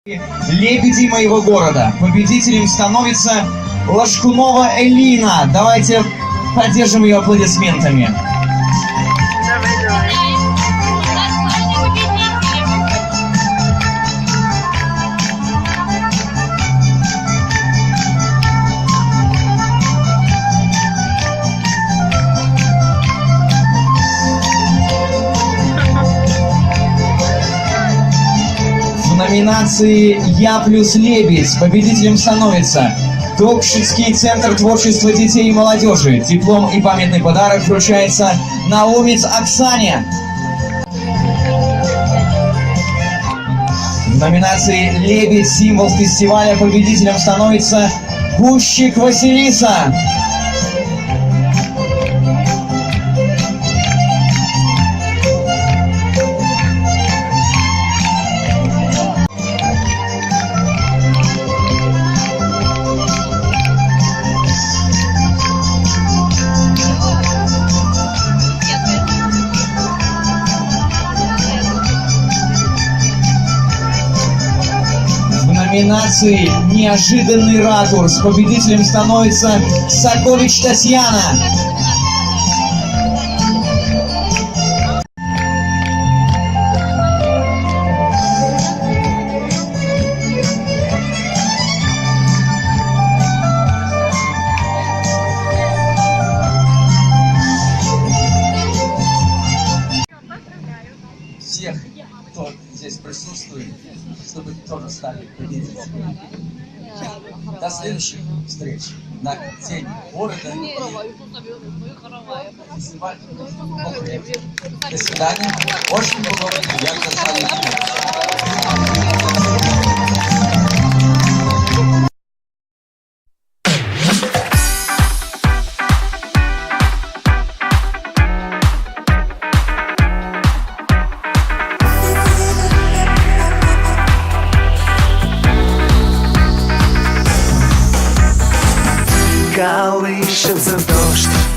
Лебеди моего города. Победителем становится Лашкунова Элина. Давайте поддержим ее аплодисментами. В номинации «Я плюс лебедь» победителем становится Токшицкий центр творчества детей и молодежи. Диплом и памятный подарок вручается Наумец Оксане. В номинации «Лебедь. Символ фестиваля» победителем становится Гущик Василиса. В номинации «Неожиданный ракурс» победителем становится Сакович Татьяна. Всех, кто здесь присутствует, чтобы тоже стали победителями. До следующих встреч на День города и фестиваль. До свидания. Очень благодарен. Я колышется дождь.